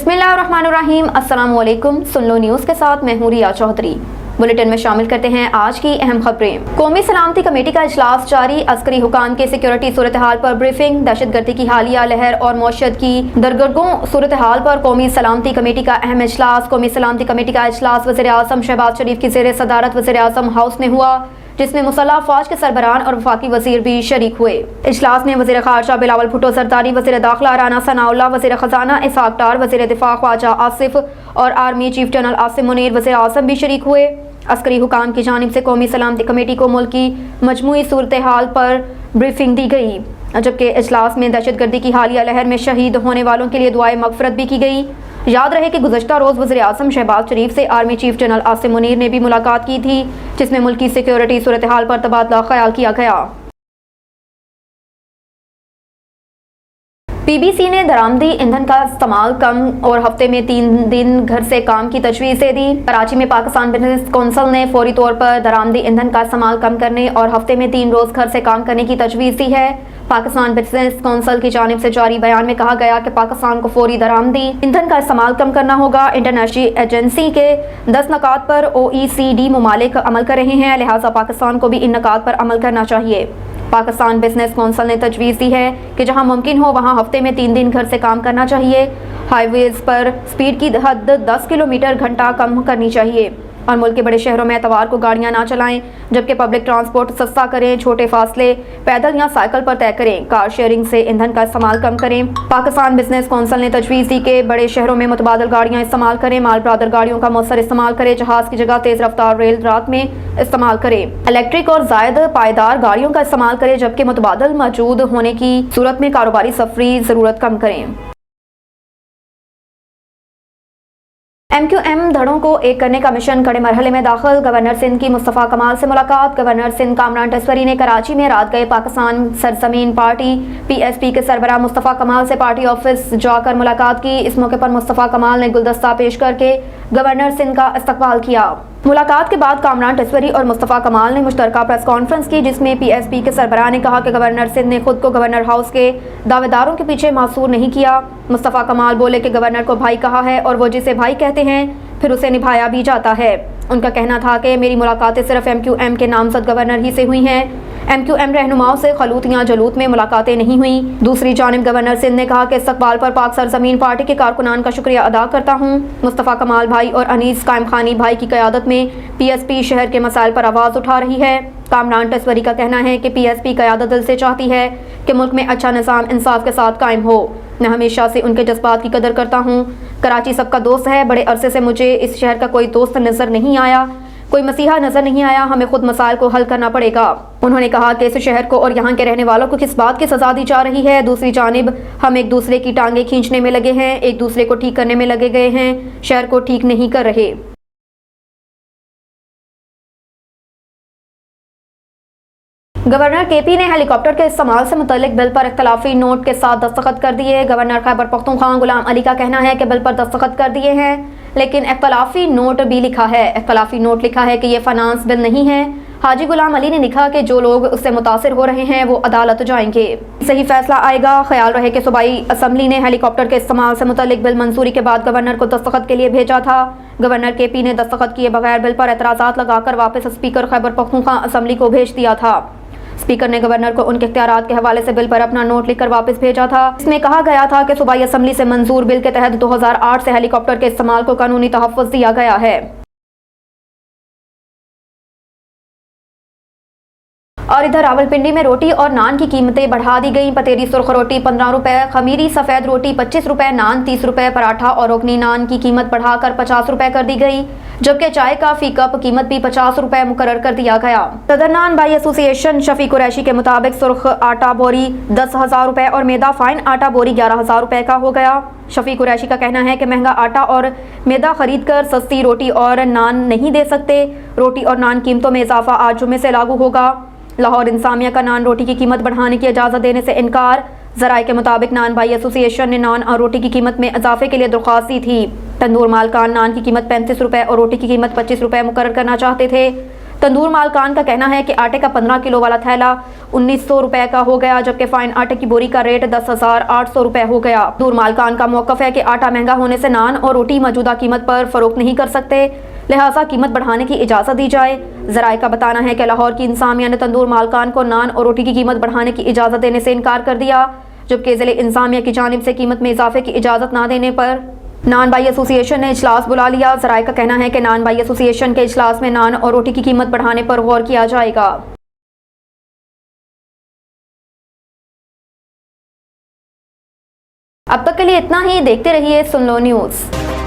बिस्मिल्लाहिर्रहमानिर्रहीम। अस्सलाम वालेकुम। सुन लो न्यूज़ के साथ मैं हूं रिया चौधरी। बुलेटिन में शामिल करते हैं आज की अहम खबरें। कौमी सलामती कमेटी का इजलास जारी। अस्करी हुकाम के सिक्योरिटी सूरत हाल पर ब्रीफिंग। दहशतगर्दी की हालिया लहर और मौशत की दरगर्दों सूरत हाल पर कौमी सलामती कमेटी का अहम इजलास। कौमी सलामती कमेटी का इजलास वज़ीर आज़म शहबाज शरीफ की ज़ेर सदारत वज़ीर आज़म हाउस में हुआ, जिसमें मुसल्लह फ़ौज के सरबराहान और वफाकी वज़ीर भी शरीक हुए। इजलास में वज़ीर ख़ारजा बिलावल भुट्टो ज़रदारी, वज़ीर दाखिला राना सनाउल्लाह, वज़ीर ख़जाना इसहाक़ डार, वज़ीर दिफ़ा ख्वाजा आसिफ और army chief general Asim Munir वज़ीर आज़म भी शरीक हुए। अस्करी हुकाम की जानिब से कौमी सलामती कमेटी को मुल्क की मजमूई सूरत हाल पर ब्रीफिंग दी गई, जबकि इजलास में दहशतगर्दी की हालिया लहर में शहीद होने वालों के लिए दुआए मग़फ़िरत भी की गई। याद रहे कि गुज़श्ता रोज़ वज़ीर आज़म शहबाज शरीफ से army chief general Asim Munir ने भी मुलाकात की थी, जिसमें मुल्क की सिक्योरिटी सूरत हाल पर तबादला ख्याल किया गया। पीबीसी ने दरामदी ईंधन का इस्तेमाल कम और हफ्ते में 3 दिन घर से काम की तजवीज़ दे दी। कराची में पाकिस्तान बिजनेस कौंसिल ने फौरी तौर पर दरामदी ईंधन का इस्तेमाल कम करने और हफ्ते में 3 रोज़ घर से काम करने की तजवीज़ दी है। पाकिस्तान बिजनेस कौंसिल की जानिब से जारी बयान में कहा गया कि पाकिस्तान को फौरी दरामदी ईंधन का इस्तेमाल कम करना होगा। इंटरनेशनल एजेंसी के 10 नकात पर OECD ममालिक अमल कर रहे हैं, लिहाजा पाकिस्तान को भी इन नकात पर अमल करना चाहिए। पाकिस्तान बिजनेस कौंसिल ने तजवीज़ दी है कि जहां मुमकिन हो वहां हफ्ते में 3 दिन घर से काम करना चाहिए। हाईवेज पर स्पीड की हद 10 किलोमीटर घंटा कम करनी चाहिए और मुल्क के बड़े शहरों में एतवार को गाड़ियां ना चलाएं, जबकि पब्लिक ट्रांसपोर्ट सस्ता करें। छोटे फासले पैदल या साइकिल पर तय करें। कार शेयरिंग से ईंधन का इस्तेमाल कम करें। पाकिस्तान बिजनेस कौंसिल ने तजवीज़ दी कि बड़े शहरों में मुतबादल गाड़ियां इस्तेमाल करें। माल बरादर गाड़ियों का मौसर इस्तेमाल करें। जहाज की जगह तेज़ रफ्तार रेल रात में इस्तेमाल करें। इलेक्ट्रिक और जायद पायदार गाड़ियों का इस्तेमाल करें, जबकि मुतबादल मौजूद होने की सूरत में कारोबारी सफरी ज़रूरत कम करें। MQM धड़ों को एक करने का मिशन कड़े मरहले में दाखिल। गवर्नर सिंध की मुस्तफ़ा कमाल से मुलाकात। गवर्नर सिंध कामरान टस्वरी ने कराची में रात गए पाकिस्तान सरजमीन पार्टी PSP के सरबराह मुस्तफ़ा कमाल से पार्टी ऑफिस जाकर मुलाकात की। इस मौके पर मुस्तफ़ा कमाल ने गुलदस्ता पेश करके गवर्नर सिंध का इस्तकबाल किया। मुलाकात के बाद कामरान टस्वरी और मुस्तफ़ा कमाल ने मुश्तरका प्रेस कॉन्फ्रेंस की, जिसमें PSP के सरबराह ने कहा कि गवर्नर सिंध ने खुद को गवर्नर हाउस के दावेदारों के पीछे मासूर नहीं किया। मुस्तफ़ा कमाल बोले कि गवर्नर को भाई कहा है और वो जिसे भाई कहते हैं फिर उसे निभाया भी जाता है। उनका कहना था कि मेरी मुलाकातें सिर्फ MQM के नामजद गवर्नर ही से हुई हैं। MQM रहनुमाओं से खलूत या जलूत में मुलाकातें नहीं हुई। दूसरी जानिब गवर्नर सिंध ने कहा कि इस्तकबाल पर पाक सरजमीन पार्टी के कारकुनान का शुक्रिया अदा करता हूँ। मुस्तफ़ा कमाल भाई और अनीस कायम खानी भाई की क़यादत में PSP शहर के मसाइल पर आवाज़ उठा रही है। कामरान टस्वरी का कहना है कि PSP क़यादत दिल से चाहती है कि मुल्क में अच्छा निज़ाम इंसाफ के साथ कायम हो। मैं हमेशा से उनके जज्बात की कदर करता हूँ। कराची सबका दोस्त है। बड़े अरसे से मुझे इस शहर का कोई दोस्त नज़र नहीं आया, कोई मसीहा नज़र नहीं आया। हमें खुद मसाइल को हल करना पड़ेगा। उन्होंने कहा कि इस शहर को और यहाँ के रहने वालों को किस बात की सज़ा दी जा रही है। दूसरी जानिब हम एक दूसरे की टांगें खींचने में लगे हैं, एक दूसरे को ठीक करने में लगे गए हैं, शहर को ठीक नहीं कर रहे। गवर्नर KP ने हेलीकॉप्टर के इस्तेमाल से मुतल्लिक बिल पर इख्तलाफी नोट के साथ दस्तखत कर दिए। गवर्नर खैबर पख्तूनख्वा गुलाम अली का कहना है कि बिल पर दस्तखत कर दिए हैं, लेकिन इख्तलाफी नोट भी लिखा है। इख्तलाफी नोट लिखा है कि ये फाइनेंस बिल नहीं है। हाजी गुलाम अली ने लिखा कि जो लोग उससे मुतासिर हो रहे हैं वो अदालत जाएंगे, सही फैसला आएगा। ख्याल रहे कि सूबाई असम्बली ने हेलीकॉप्टर के इस्तेमाल से मुतल्लिक बिल मंजूरी के बाद गवर्नर को दस्तखत के लिए भेजा था। गवर्नर KP ने दस्तखत किए बगैर बिल पर एतराज़ात लगाकर वापस स्पीकर खैबर पख्तूनख्वा असम्बली को भेज दिया था। स्पीकर ने गवर्नर को उनके इख्तियारात के हवाले से बिल पर अपना नोट लिखकर वापस भेजा था। इसमें कहा गया था कि सूबाई असम्बली से मंजूर बिल के तहत 2008 से हेलीकॉप्टर के इस्तेमाल को कानूनी तहफ़्फ़ुज़ दिया गया है। और इधर रावलपिंडी में रोटी और नान की कीमतें बढ़ा दी गई। पतेरी सुर्ख रोटी 15 रुपए, खमीरी सफ़ेद रोटी 25 रुपए, नान 30 रुपए, पराठा और रोकनी नान की कीमत बढ़ाकर 50 रुपए कर दी गई, जबकि चाय का फी कप कीमत भी 50 रुपए मुकर्रर कर दिया गया। सदर नान बाई एसोसिएशन शफी कुरैशी के मुताबिक सुर्ख आटा बोरी 10,000 रुपए और मैदा फाइन आटा बोरी 11,000 रुपए का हो गया। शफी कुरैशी का कहना है कि महंगा आटा और मैदा खरीद कर सस्ती रोटी और नान नहीं दे सकते। रोटी और नान कीमतों में इजाफा आज जुमे से लागू होगा। लाहौर इंसामिया का नान रोटी की कीमत बढ़ाने की इजाज़त देने से इनकार। ज़राए के मुताबिक नान बाई एसोसिएशन ने नान और रोटी की कीमत में इजाफे के लिए दरख्वास्त दी थी। तंदूर मालकान नान की कीमत 35 रुपए और रोटी की कीमत 25 रुपए मुकर्रर करना चाहते थे। तंदूर मालकान का कहना है कि आटे का 15 किलो वाला थैला 1900 रुपए का हो गया, जबकि फाइन आटे की बोरी का रेट 10,800 रुपए हो गया। तंदूर मालकान का मौकफ है कि आटा महंगा होने से नान और रोटी मौजूदा कीमत पर फरोख्त नहीं कर सकते, लिहाजा कीमत बढ़ाने की इजाज़त दी जाए। ज़राए का बताना है कि लाहौर की इंतज़ामिया ने तंदूर मालकान को नान और रोटी की कीमत बढ़ाने की इजाज़त देने से इनकार कर दिया, जबकि ज़िले इंतज़ामिया की जानिब से कीमत में इजाफे की इजाज़त ना देने पर नान बाई एसोसिएशन ने इजलास बुला लिया। ज़राए का कहना है कि नान बाई एसोसिएशन के इजलास में नान और रोटी की कीमत बढ़ाने पर गौर किया जाएगा। अब तक के लिए इतना ही। देखते रहिए सुन लो न्यूज़।